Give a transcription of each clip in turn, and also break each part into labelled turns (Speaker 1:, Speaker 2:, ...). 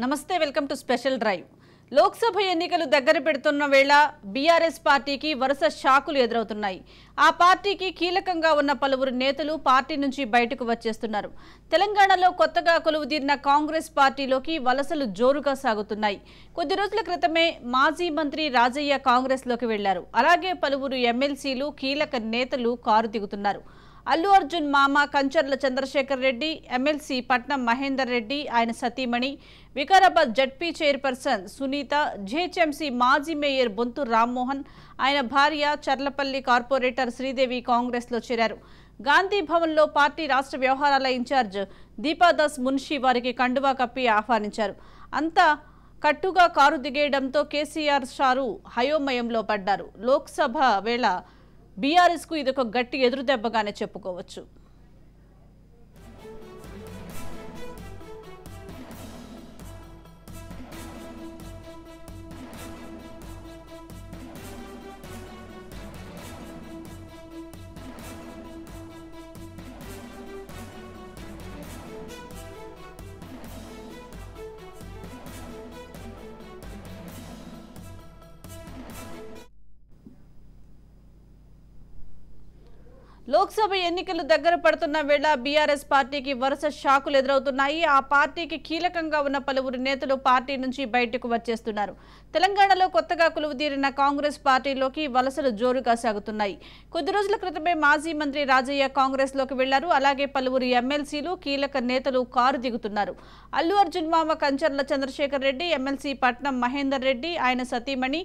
Speaker 1: నమస్తే welcome to special drive. Lok Sabha ఎన్నికలు దగ్గర పెడుతున్న వేళ బీఆర్ఎస్ పార్టీకి వరుస షాకులు ఎదురవుతున్నాయి. ఆ పార్టీకి కీలకంగా ఉన్న పలువురు నేతలు పార్టీ నుంచి బయటకు వచ్చేస్తున్నారు. తెలంగాణలో కొత్తగా కొలువుదీరిన కాంగ్రెస్ పార్టీలోకి వలసలు జోరుగా సాగుతున్నాయి. కొద్ది రోజుల క్రితమే మాజీ మంత్రి రాజయ్య కాంగ్రెస్లోకి వెళ్లారు. అలాగే పలువురు ఎమ్మెల్సీలు కీలక నేతలు కారు దిగుతున్నారు. అల్లు అర్జున్ మామ కంచర్ల చంద్రశేఖర్ రెడ్డి, ఎమ్మెల్సీ పట్నం మహేందర్ రెడ్డి, ఆయన సతీమణి, Vikarabad ZP chairperson Sunitha, GHMC మాజీ మేయర్ బొంతు రామ్మోహన్, ఆయన భార్య, చర్లపల్లి కార్పొరేటర్ శ్రీదేవి కాంగ్రెస్లో చేరారు. గాంధీ భవన్లో పార్టీ రాష్ట్ర వ్యవహారాల ఇన్ఛార్జ్ దీపాదాస్ మున్షి వారికి కండువా కప్పి ఆహ్వానించారు. అంతా కట్టుగా కారు దిగేయడంతో కేసీఆర్ షారు హయోమయంలో పడ్డారు. లోక్సభ వేళ బీఆర్ఎస్కు ఇదొక గట్టి ఎదురుదెబ్బగానే చెప్పుకోవచ్చు. లోక్సభ ఎన్నికలు దగ్గర పడుతున్న వేళ బీఆర్ఎస్ పార్టీకి వరుస షాకులు ఎదురవుతున్నాయి. ఆ పార్టీకి కీలకంగా ఉన్న పలువురు నేతలు పార్టీ నుంచి బయటకు వచ్చేస్తున్నారు. తెలంగాణలో కొత్తగా కొలువుదీరిన కాంగ్రెస్ పార్టీలోకి వలసలు జోరుగా సాగుతున్నాయి. కొద్ది రోజుల క్రితమే మాజీ మంత్రి రాజయ్య కాంగ్రెస్లోకి వెళ్లారు. అలాగే పలువురు ఎమ్మెల్సీలు కీలక నేతలు కారు దిగుతున్నారు. అల్లు అర్జున్ మామ కంచర్ల చంద్రశేఖర్ రెడ్డి, ఎమ్మెల్సీ పట్నం మహేందర్ రెడ్డి, ఆయన సతీమణి,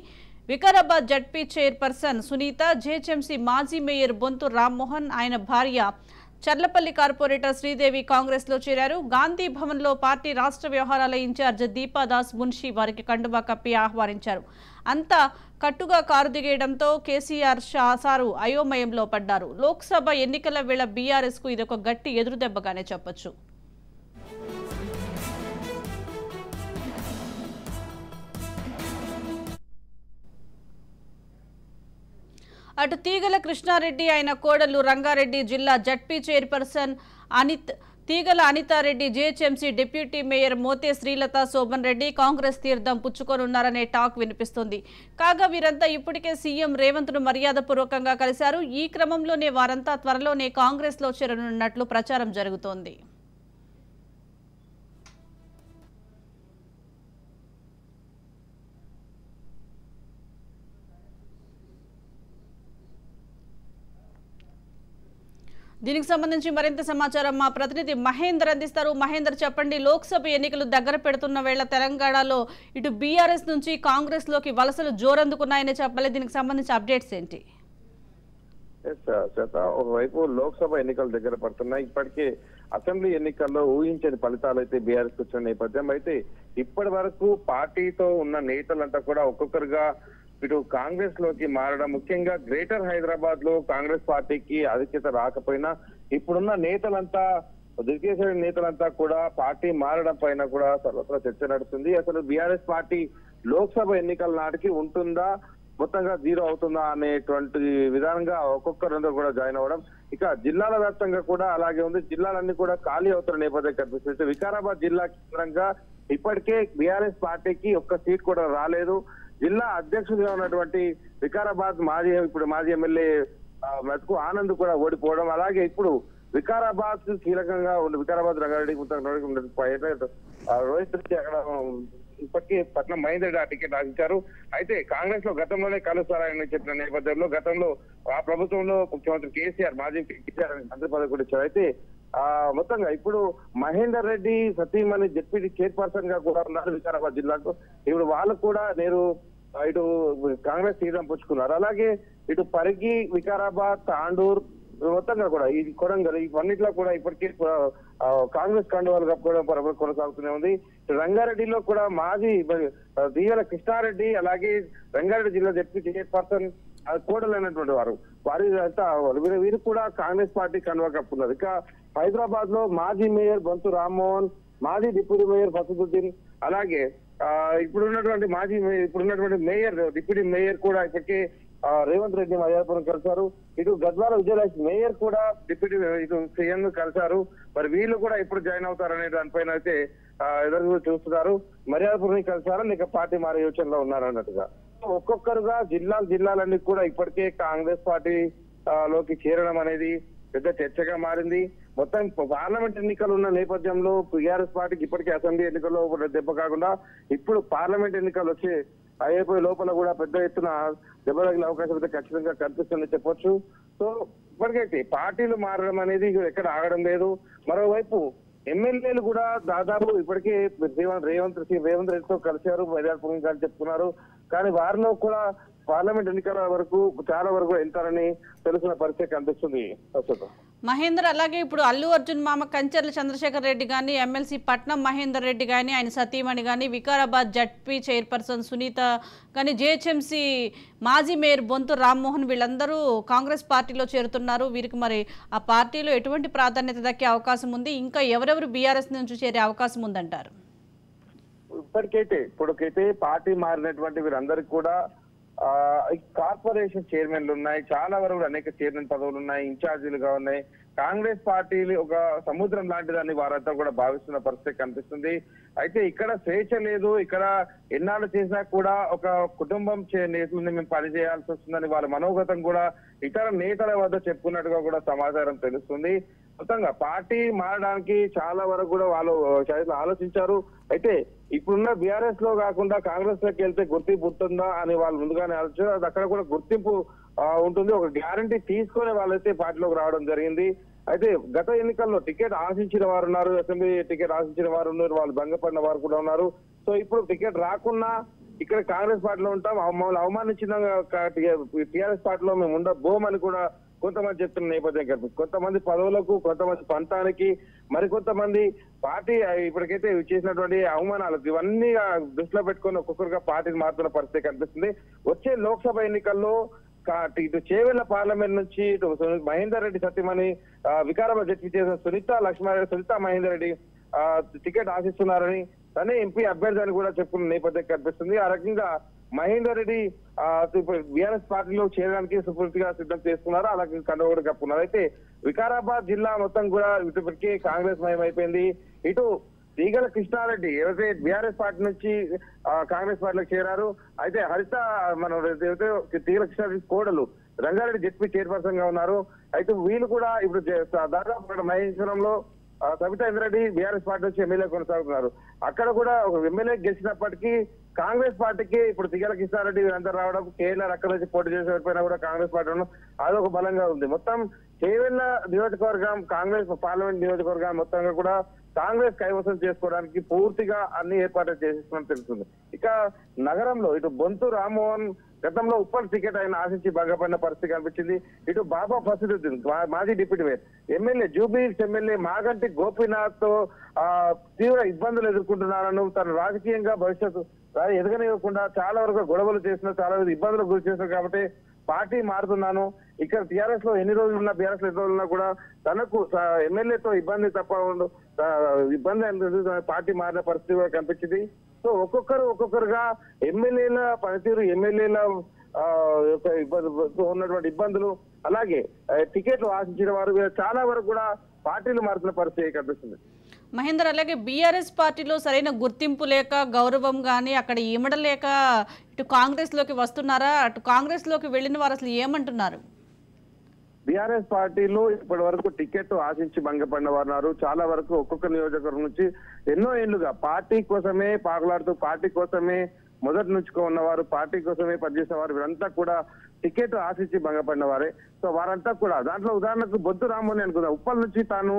Speaker 1: Vikarabad ZP chairperson Sunitha, GHMC మాజీ మేయర్ బొంతు రామ్మోహన్, ఆయన భార్య, చర్లపల్లి కార్పొరేటర్ శ్రీదేవి కాంగ్రెస్లో చేరారు. గాంధీ భవన్లో పార్టీ రాష్ట్ర వ్యవహారాల ఇన్ఛార్జ్ దీపాదాస్ మున్షి వారికి కండువా కప్పి ఆహ్వానించారు. అంతా కట్టుగా కారు దిగేయడంతో కేసీఆర్ షారు అయోమయంలో పడ్డారు. లోక్సభ ఎన్నికల వేళ బీఆర్ఎస్కు ఇదొక గట్టి ఎదురుదెబ్బగానే చెప్పొచ్చు. అటు తీగల కృష్ణారెడ్డి, ఆయన కోడలు రంగారెడ్డి జిల్లా ZP chairperson Teegala Anitha Reddy, GHMC deputy mayor Mothe Srilatha Shobhan Reddy Congress తీర్థం పుచ్చుకొనున్నారనే టాక్ వినిపిస్తుంది. కాగా వీరంతా ఇప్పటికే సీఎం రేవంత్ను మర్యాదపూర్వకంగా కలిశారు. ఈ క్రమంలోనే వారంతా త్వరలోనే కాంగ్రెస్లో చేరనున్నట్లు ప్రచారం జరుగుతోంది. దీనికి సంబంధించి మరింత సమాచారం మా ప్రతినిధి మహేందర్ అందిస్తారు. మహేందర్, చెప్పండి, లోక్సభ ఎన్నికలు దగ్గర పెడుతున్న వేళ తెలంగాణలో ఇటు బీఆర్ఎస్ నుంచి కాంగ్రెస్ లోకి వలసలు జోరందుకున్నాయని చెప్పాలి. దీనికి సంబంధించి అప్డేట్స్ ఏంటి?
Speaker 2: ఒకవైపు లోక్సభ ఎన్నికలు దగ్గర పడుతున్నాయి. ఇప్పటికే అసెంబ్లీ ఎన్నికల్లో ఊహించని ఫలితాలు అయితే బీఆర్ఎస్ వచ్చిన నేపథ్యం అయితే ఇప్పటి వరకు పార్టీతో ఉన్న నేతలంతా కూడా ఒక్కొక్కరుగా ఇటు కాంగ్రెస్ లోకి మారడం, ముఖ్యంగా గ్రేటర్ హైదరాబాద్ లో కాంగ్రెస్ పార్టీకి ఆధిక్యత రాకపోయినా ఇప్పుడున్న నేతలంతా దిగ్గజ నేతలంతా కూడా పార్టీ మారడం పైన కూడా సర్వత్రా చర్చ నడుస్తుంది. అసలు బీఆర్ఎస్ పార్టీ లోక్సభ ఎన్నికల నాటికి ఉంటుందా, మొత్తంగా జీరో అవుతుందా అనేటువంటి విధానంగా ఒక్కొక్కరందరూ కూడా జాయిన్ అవ్వడం. ఇక జిల్లాల వ్యాప్తంగా కూడా అలాగే ఉంది. జిల్లాలన్నీ కూడా ఖాళీ అవుతున్న నేపథ్యం కనిపిస్తుంది. వికారాబాద్ జిల్లా కేంద్రంగా ఇప్పటికే బీఆర్ఎస్ పార్టీకి ఒక్క సీట్ కూడా రాలేదు. జిల్లా అధ్యక్షుడిగా ఉన్నటువంటి వికారాబాద్ మాజీ ఎమ్మెల్యే మెతుకు ఆనంద్ కూడా ఓడిపోవడం, అలాగే ఇప్పుడు వికారాబాద్ కీలకంగా ఉన్న వికారాబాద్ రంగారెడ్డి రోహిత్ రెడ్డి అక్కడ ఇప్పటికీ పట్నం మహేందర్ రెడ్డి ఆ టికెట్ ఆశించారు. అయితే కాంగ్రెస్ లో గతంలోనే కలుస్తారని చెప్పిన నేపథ్యంలో గతంలో ఆ ప్రభుత్వంలో ముఖ్యమంత్రి కేసీఆర్ మంత్రి పదవి కూడా ఇచ్చారు. అయితే మొత్తంగా ఇప్పుడు మహేందర్ రెడ్డి సతీమణి జడ్పీ చైర్పర్సన్ గా కూడా ఉన్నారు వికారాబాద్ జిల్లాకు. ఇప్పుడు వాళ్ళు కూడా నేను ఇటు కాంగ్రెస్ తీర్థం పుచ్చుకున్నారు. అలాగే ఇటు పరిగి, వికారాబాద్, తాండూర్, మొత్తంగా కూడా ఈ కొడంగల్ ఇవన్నిట్లో కూడా ఇప్పటికే కాంగ్రెస్ కండువాలు కప్పుకోవడం కొనసాగుతూనే ఉంది. రంగారెడ్డిలో కూడా మాజీ తీగల కృష్ణారెడ్డి, అలాగే రంగారెడ్డి జిల్లా జడ్పీ చైర్పర్సన్ కోడలైనటువంటి వీరు కూడా కాంగ్రెస్ పార్టీ కండువా కప్పుకున్నారు. ఇక హైదరాబాద్ లో మాజీ మేయర్ బొంతు రామ్మోహన్, మాజీ డిప్యూటీ మేయర్ ఫసదుద్దీన్, అలాగే ఇప్పుడున్నటువంటి మేయర్ డిప్యూటీ మేయర్ కూడా ఇప్పటికే రేవంత్ రెడ్డి మర్యాదపురం కలిశారు. ఇటు గద్వాల విజయలక్ష్మి మేయర్ కూడా డిప్యూటీ ఇటు సీఎం కలిశారు. మరి వీళ్ళు కూడా ఎప్పుడు జాయిన్ అవుతారనే దానిపైన అయితే ఎదురు చూస్తున్నారు. మర్యాదపురం కలిశారా లేక పార్టీ మారే యోచనలో ఉన్నారు అన్నట్టుగా. ఒక్కొక్కరుగా జిల్లాలన్నీ కూడా ఇప్పటికే కాంగ్రెస్ పార్టీ లోకి చేరడం అనేది పెద్ద చర్చగా మారింది. మొత్తం పార్లమెంట్ ఎన్నికలు ఉన్న నేపథ్యంలో టీఆర్ఎస్ పార్టీకి ఇప్పటికే అసెంబ్లీ ఎన్నికల్లో దెబ్బ కాకుండా ఇప్పుడు పార్లమెంట్ ఎన్నికలు వచ్చి అయిపోయే లోపల కూడా పెద్ద ఎత్తున దెబ్బ తగిలే అవకాశం అయితే ఖచ్చితంగా కనిపిస్తుందని చెప్పొచ్చు. సో ఇప్పటికైతే పార్టీలు మారడం అనేది ఎక్కడ ఆగడం లేదు. మరోవైపు ఎమ్మెల్యేలు కూడా దాదాపు ఇప్పటికే రేవంత్ రెడ్డితో కలిశారు, మర్యాదపురం గారు చెప్తున్నారు. కానీ వారిలో కూడా పార్లమెంట్ ఎన్నికల వరకు చాలా వరకు వెళ్తారని తెలిసిన పరిస్థితి కనిపిస్తుంది.
Speaker 1: మహేందర్, అలాగే ఇప్పుడు అల్లు అర్జున్ మామ కంచర్ల చంద్రశేఖర్ రెడ్డి కానీ, ఎమ్మెల్సీ పట్నం మహేందర్ రెడ్డి కానీ, ఆయన సతీమణి కానీ, వికారాబాద్ జడ్పీ చైర్పర్సన్ సునీత కానీ, జిహెచ్ఎంసీ మాజీ మేయర్ బొంతు రామ్మోహన్ వీళ్ళందరూ కాంగ్రెస్ పార్టీలో చేరుతున్నారు. వీరికి మరి ఆ పార్టీలో ఎటువంటి ప్రాధాన్యత దక్కే అవకాశం ఉంది? ఇంకా ఎవరెవరు బీఆర్ఎస్ నుంచి చేరే అవకాశం ఉందంటారు?
Speaker 2: ఇప్పటికైతే పార్టీ మారినటువంటి వీరందరికీ కూడా కార్పొరేషన్ చైర్మన్లు ఉన్నాయి, చాలా వరకు అనేక చైర్మన్ పదవులు ఉన్నాయి, ఇన్ఛార్జీలుగా ఉన్నాయి. కాంగ్రెస్ పార్టీ ఒక సముద్రం లాంటిదని వారంతా కూడా భావిస్తున్న పరిస్థితి కనిపిస్తుంది. అయితే ఇక్కడ స్వేచ్ఛ లేదు. ఇక్కడ ఎన్నాళ్ళు చేసినా కూడా ఒక కుటుంబం నేతలని మేము పనిచేయాల్సి వస్తుందని వాళ్ళ మనోగతం కూడా ఇతర నేతల వద్ద చెప్పుకున్నట్టుగా కూడా సమాచారం తెలుస్తుంది. మొత్తంగా పార్టీ మారడానికి చాలా వరకు కూడా వాళ్ళు ఆలోచించారు. అయితే ఇప్పుడున్న బీఆర్ఎస్ లో కాకుండా కాంగ్రెస్ లోకి వెళ్తే గుర్తింపు ఉంటుందా అని వాళ్ళు ముందుగానే ఆలోచించారు. అది అక్కడ కూడా గుర్తింపు ఉంటుంది, ఒక గ్యారంటీ తీసుకొని వాళ్ళైతే పార్టీలోకి రావడం జరిగింది. అయితే గత ఎన్నికల్లో టికెట్ ఆశించిన వారు ఉన్నారు, అసెంబ్లీ టికెట్ ఆశించిన వారు ఉన్నారు, వాళ్ళు భంగపడిన వారు కూడా ఉన్నారు. సో ఇప్పుడు టికెట్ రాకున్నా ఇక్కడ కాంగ్రెస్ పార్టీలో ఉంటాం, మమ్మల్ని అవమానించిన టీఆర్ఎస్ పార్టీలో మేము ఉండబోమని కూడా కొంతమంది చెప్తున్న నేపథ్యం కనిపిస్తుంది. కొంతమంది పదవులకు, కొంతమంది పంతానికి, మరికొంతమంది పార్టీ ఇప్పటికైతే చేసినటువంటి అవమానాలకు ఇవన్నీ దృష్టిలో పెట్టుకొని ఒక్కొక్కరుగా పార్టీని మారుతున్న పరిస్థితి కనిపిస్తుంది. వచ్చే లోక్సభ ఎన్నికల్లో ఇటు చేవెళ్ల పార్లమెంట్ నుంచి ఇటు మహేందర్ రెడ్డి సత్యమని వికారాబాద్ జడ్పీ చేసిన సునీత మహేందర్ రెడ్డి టికెట్ ఆశిస్తున్నారని, తనే ఎంపీ అభ్యర్థి అని కూడా చెప్పుకున్న నేపథ్యం కనిపిస్తుంది. ఆ రకంగా మహేందర్ రెడ్డి బీఆర్ఎస్ పార్టీలో చేరడానికి సుపూర్తిగా సిద్ధం చేసుకున్నారు, అలాగే కండువ కూడా కప్పుకున్నారు. అయితే వికారాబాద్ జిల్లా మొత్తం కూడా ఇప్పటికే కాంగ్రెస్ మయం అయిపోయింది. ఇటు తీగల కృష్ణారెడ్డి ఎవరైతే బీఆర్ఎస్ పార్టీ నుంచి కాంగ్రెస్ పార్టీలోకి చేరారు. అయితే హరిత తీగల కృష్ణారెడ్డి కోడలు రంగారెడ్డి జడ్పీ చైర్పర్సన్ గా ఉన్నారు. అయితే వీళ్ళు కూడా ఇప్పుడు దాదాపు మహేశ్వరంలో సబితా ఇంద్రెడ్డి బీఆర్ఎస్ పార్టీ నుంచి ఎమ్మెల్యే కొనసాగుతున్నారు. అక్కడ కూడా ఒక ఎమ్మెల్యే గెలిచినప్పటికీ కాంగ్రెస్ పార్టీకి ఇప్పుడు తీగల కృష్ణారెడ్డి వీరందరూ రావడం, కేఎల్ఆర్ అక్కడ నుంచి పోటీ చేసేపైనా కూడా కాంగ్రెస్ పార్టీ అదొక బలంగా ఉంది. మొత్తం చేవెళ్ల నియోజకవర్గం కాంగ్రెస్ పార్లమెంట్ నియోజకవర్గం మొత్తంగా కూడా కాంగ్రెస్ కైవసం చేసుకోవడానికి పూర్తిగా అన్ని ఏర్పాట్లు చేసేస్తున్నట్టు తెలుస్తుంది. ఇక నగరంలో ఇటు బొంతు రామ్మోహన్ గతంలో ఉప్పల్ టికెట్ ఆయన ఆశించి భంగపడిన పరిస్థితి కనిపించింది. ఇటు బాబా ఫసీదుద్దీన్ మాజీ deputy mayor, MLA Jubilee Hills MLA Maganti Gopinath తో తీవ్ర ఇబ్బందులు ఎదుర్కొంటున్నారని, తను రాజకీయంగా భవిష్యత్తు ఎదగనివ్వకుండా చాలా వరకు గొడవలు చేసిన, చాలా ఇబ్బందులకు గురి చేస్తున్నారు. కాబట్టి పార్టీ మారుతున్నాను, ఇక్కడ టీఆర్ఎస్ లో ఎన్ని రోజులు ఉన్నా, బీఆర్ఎస్ లో ఎన్ని రోజులు ఉన్నా కూడా తనకు ఎమ్మెల్యేతో ఇబ్బంది తప్ప ఇబ్బంది పార్టీ మారిన పరిస్థితి కూడా కనిపించింది. సో ఒక్కొక్కరుగా ఎమ్మెల్యేల పనితీరు, ఎమ్మెల్యేల ఉన్నటువంటి ఇబ్బందులు, అలాగే టికెట్లు ఆశించిన వారు చాలా వరకు కూడా పార్టీలు మారుతున్న పరిస్థితి కనిపిస్తుంది.
Speaker 1: మహేందర్, అలాగే బీఆర్ఎస్ పార్టీలో సరైన గుర్తింపు లేక, గౌరవం కానీ అక్కడ ఇమడలేక ఇటు కాంగ్రెస్ లోకి వస్తున్నారా? అటు కాంగ్రెస్ లోకి వెళ్ళిన వారు అసలు ఏమంటున్నారు?
Speaker 2: బీఆర్ఎస్ పార్టీలో ఇప్పటి వరకు టికెట్ ఆశించి భంగపడిన వారు చాలా వరకు ఒక్కొక్క నియోజకవర్గం నుంచి ఎన్నో ఏళ్లుగా పార్టీ కోసమే పాకులాడుతూ, పార్టీ కోసమే మొదటి నుంచి ఉన్నవారు, పార్టీ కోసమే పనిచేసిన వారు వీరంతా కూడా టికెట్ ఆశించి భంగపడిన వారే. సో వారంతా కూడా దాంట్లో ఉదాహరణకు బొద్దు రామ్మోహన్ అనుకుందాం, ఉప్పల్ నుంచి తాను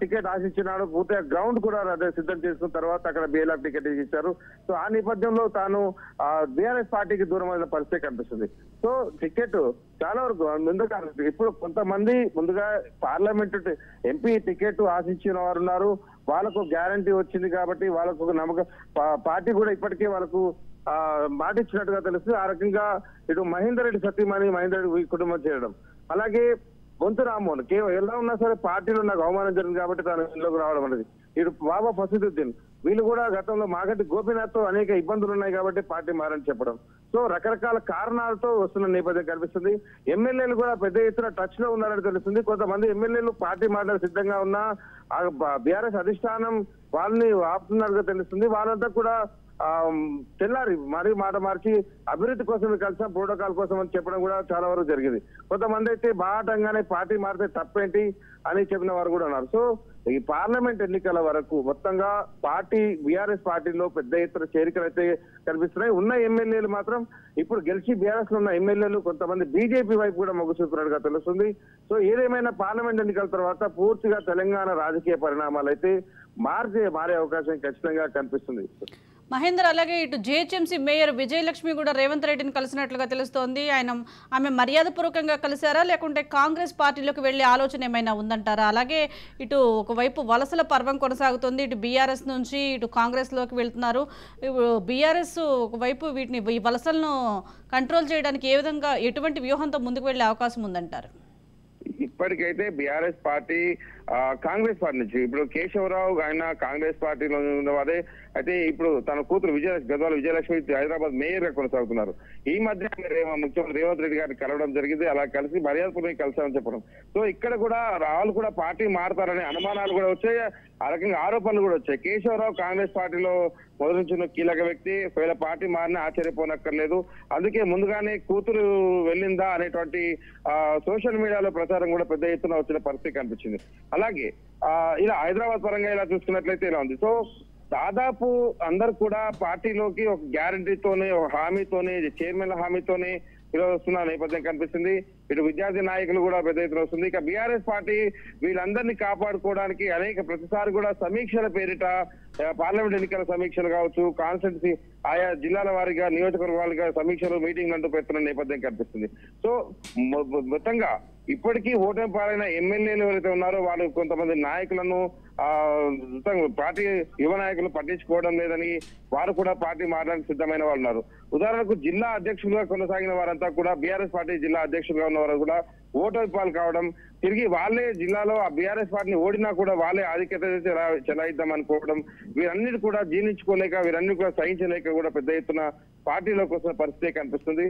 Speaker 2: టికెట్ ఆశించినాడు, పూర్తిగా గ్రౌండ్ కూడా సిద్ధం చేసుకున్న తర్వాత అక్కడ బీఎల్ఆర్ టికెట్ ఇచ్చారు. సో ఆ నేపథ్యంలో తాను బీఆర్ఎస్ పార్టీకి దూరమైన పరిస్థితి కనిపిస్తుంది. సో టికెట్ చాలా వరకు ముందుగా ఇప్పుడు కొంతమంది ముందుగా పార్లమెంట్ ఎంపీ టికెట్ ఆశించిన వారు ఉన్నారు, వాళ్ళకు గ్యారంటీ వచ్చింది కాబట్టి వాళ్ళకు ఒక నమ్మకం, పార్టీ కూడా ఇప్పటికే వాళ్ళకు మాట ఇచ్చినట్టుగా తెలుస్తుంది. ఆ రకంగా ఇటు మహేందర్ రెడ్డి సతీమణి మహేందర్ రెడ్డి కుటుంబం చేయడం, అలాగే బొంతు రామ్మోహన్ కేవలం ఎలా ఉన్నా సరే పార్టీలో నాకు అవమానం జరిగింది కాబట్టి తను ఇంట్లోకి రావడం అనేది, ఇటు బాబా ఫసీదుద్దీన్ వీళ్ళు కూడా గతంలో మాగంటి గోపీనాథ్ తో అనేక ఇబ్బందులు ఉన్నాయి కాబట్టి పార్టీ మారని చెప్పడం. సో రకరకాల కారణాలతో వస్తున్న నేపథ్యం కనిపిస్తుంది. ఎమ్మెల్యేలు కూడా పెద్ద ఎత్తున టచ్ లో ఉన్నారని తెలుస్తుంది. కొంతమంది ఎమ్మెల్యేలు పార్టీ మారడానికి సిద్ధంగా ఉన్న బీఆర్ఎస్ అధిష్టానం వాళ్ళని ఆపుతున్నట్టుగా తెలుస్తుంది. వాళ్ళంతా కూడా తెల్లారి మరీ మాట మార్చి అభివృద్ధి కోసం కలిసాం, ప్రోటోకాల్ కోసం అని చెప్పడం కూడా చాలా వరకు జరిగింది. కొంతమంది అయితే బాటంగానే పార్టీ మారితే తప్పేంటి అని చెప్పిన వారు కూడా ఉన్నారు. సో ఈ పార్లమెంట్ ఎన్నికల వరకు మొత్తంగా పార్టీ బీఆర్ఎస్ పార్టీలో పెద్ద ఎత్తున చేరికలు అయితే కనిపిస్తున్నాయి. ఉన్న ఎమ్మెల్యేలు మాత్రం ఇప్పుడు గెలిచి బీఆర్ఎస్ లో ఉన్న ఎమ్మెల్యేలు కొంతమంది బీజేపీ వైపు కూడా మొగ్గు చూపుతున్నట్టుగా తెలుస్తుంది. సో ఏదేమైనా పార్లమెంట్ ఎన్నికల తర్వాత పూర్తిగా తెలంగాణ రాజకీయ పరిణామాలు అయితే మారే అవకాశం ఖచ్చితంగా కనిపిస్తుంది.
Speaker 1: మహేందర్, అలాగే ఇటు జిహెచ్ఎంసీ మేయర్ విజయలక్ష్మి కూడా రేవంత్ రెడ్డిని కలిసినట్లుగా తెలుస్తోంది. ఆమె మర్యాదపూర్వకంగా కలిశారా, లేకుంటే కాంగ్రెస్ పార్టీలోకి వెళ్లే ఆలోచన ఏమైనా ఉందంటారా? అలాగే ఇటు ఒకవైపు వలసల పర్వం కొనసాగుతుంది, ఇటు బీఆర్ఎస్ నుంచి ఇటు కాంగ్రెస్లోకి వెళ్తున్నారు. బీఆర్ఎస్ ఒకవైపు ఈ వలసలను కంట్రోల్ చేయడానికి ఎటువంటి వ్యూహంతో ముందుకు వెళ్లే అవకాశం ఉందంటారు?
Speaker 2: ఇప్పటికైతే బీఆర్ఎస్ పార్టీ కాంగ్రెస్ పార్టీ నుంచి ఇప్పుడు కేశవరావు ఆయన కాంగ్రెస్ పార్టీలో ఉన్నవారే అయితే ఇప్పుడు తన కూతురు గద్వాల విజయలక్ష్మి హైదరాబాద్ మేయర్ గా కొనసాగుతున్నారు. ఈ మధ్య ముఖ్యమంత్రి రేవంత్ రెడ్డి గారిని కలవడం జరిగింది. అలా కలిసి మర్యాదపూర్వకంగా కలిసామని చెప్పడం. సో ఇక్కడ కూడా రాహుల్ కూడా పార్టీ మారతారనే అనుమానాలు కూడా వచ్చాయి, ఆ రకంగా ఆరోపణలు కూడా వచ్చాయి. కేశవరావు కాంగ్రెస్ పార్టీలో మొదటి నుంచి కీలక వ్యక్తి, ఒకవేళ పార్టీ మారినా ఆశ్చర్యపోనక్కర్లేదు. అందుకే ముందుగానే కూతురు వెళ్ళిందా అనేటువంటి సోషల్ మీడియాలో ప్రచారం కూడా పెద్ద ఎత్తున వచ్చిన పరిస్థితి కనిపించింది. అలాగే ఇలా హైదరాబాద్ పరంగా ఇలా చూసుకున్నట్లయితే ఇలా ఉంది. సో దాదాపు అందరు కూడా పార్టీలోకి ఒక గ్యారంటీతోనే, ఒక హామీతోనే, చైర్మన్ల హామీతోనే ఈరోజు వస్తున్న నేపథ్యం కనిపిస్తుంది. ఇటు విద్యార్థి నాయకులు కూడా పెద్ద ఎత్తున వస్తుంది. ఇక బీఆర్ఎస్ పార్టీ వీళ్ళందరినీ కాపాడుకోవడానికి ప్రతిసారి కూడా సమీక్షల పేరిట పార్లమెంట్ ఎన్నికల సమీక్షలు కావచ్చు, కాన్స్టిట్యూన్సీ ఆయా జిల్లాల వారిగా నియోజకవర్గాలుగా సమీక్షలు మీటింగ్లు అంటూ పెడుతున్న నేపథ్యం కనిపిస్తుంది. సో మొత్తంగా ఇప్పటికీ ఓటమి పాలైన ఎమ్మెల్యేలు ఎవరైతే ఉన్నారో వాళ్ళు కొంతమంది నాయకులను పార్టీ యువ నాయకులు పట్టించుకోవడం లేదని వారు కూడా పార్టీ మారడానికి సిద్ధమైన వాళ్ళు ఉన్నారు. ఉదాహరణకు జిల్లా అధ్యక్షులుగా కొనసాగిన వారంతా కూడా బీఆర్ఎస్ పార్టీ జిల్లా అధ్యక్షులుగా ఉన్న వారు కూడా ఓటమి పాలు కావడం, తిరిగి వాళ్ళే జిల్లాలో ఆ బీఆర్ఎస్ పార్టీని ఓడినా కూడా వాళ్ళే ఆధిక్యత చెలాయిద్దాం అనుకోవడం, వీరన్నిటి కూడా జీర్ణించుకోలేక, వీరన్ని కూడా సహించలేక కూడా పెద్ద ఎత్తున పార్టీలోకి వస్తున్న పరిస్థితి కనిపిస్తుంది.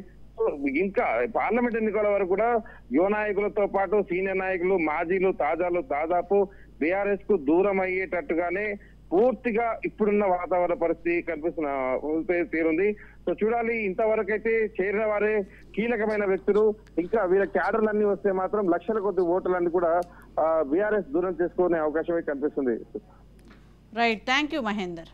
Speaker 2: ఇంకా పార్లమెంట్ ఎన్నికల వరకు కూడా యువ నాయకులతో పాటు సీనియర్ నాయకులు, మాజీలు, తాజాలు దాదాపు బీఆర్ఎస్ కు దూరం అయ్యేటట్టుగానే పూర్తిగా ఇప్పుడున్న వాతావరణ పరిస్థితి కనిపిస్తున్న తీరుంది. సో చూడాలి, ఇంతవరకు అయితే చేరిన వారే కీలకమైన వ్యక్తులు. ఇంకా వీళ్ళ క్యాడర్లన్నీ వస్తే మాత్రం లక్షల కొద్ది ఓట్లన్నీ కూడా బీఆర్ఎస్ దూరం చేసుకునే అవకాశమే కనిపిస్తుంది.
Speaker 1: Right, thank you Mahender.